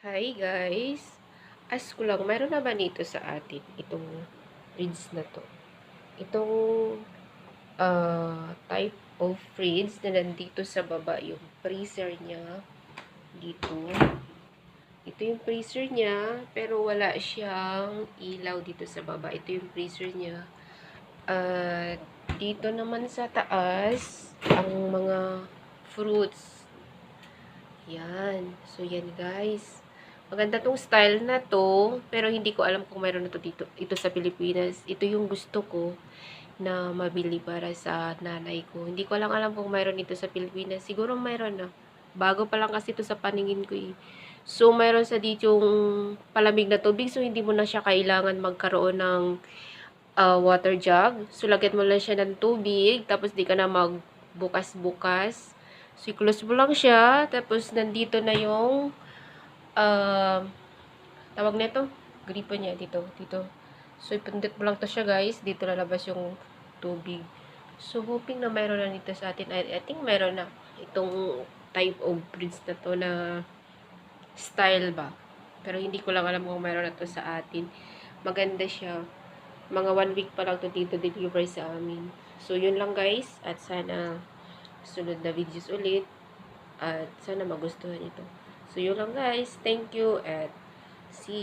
Hi guys! Ask ko lang, mayroon na ba nito sa atin itong fridge na to? Itong type of fridge na nandito sa baba yung freezer niya. Dito. Ito yung freezer niya, pero wala siyang ilaw dito sa baba. Ito yung freezer niya. At dito naman sa taas, ang mga fruits. Yan. So, yan guys. Maganda tong style na to, pero hindi ko alam kung mayroon na to dito. Ito sa Pilipinas. Ito yung gusto ko na mabili para sa nanay ko. Hindi ko lang alam kung mayroon dito sa Pilipinas. Siguro mayroon na. Bago pa lang kasi ito sa paningin ko eh. So, mayroon sa dito yung palamig na tubig. So, hindi mo na siya kailangan magkaroon ng water jug. So, lagyan mo lang siya ng tubig. Tapos, di ka na magbukas-bukas. So, i-close mo lang siya. Tapos, nandito na yung tawag nito, gripo niya dito. So, ipindot mo lang to siya guys. Dito lalabas yung tubig. So, hoping na mayroon na dito sa atin. I think mayroon na itong type of fridge na to na style ba. Pero hindi ko lang alam kung mayroon na to sa atin. Maganda siya. Mga 1 week pa lang to dito deliver sa amin. So, yun lang guys. At sana sunod na videos ulit. At sana magustuhan ito. So, yun lang guys. Thank you at see you.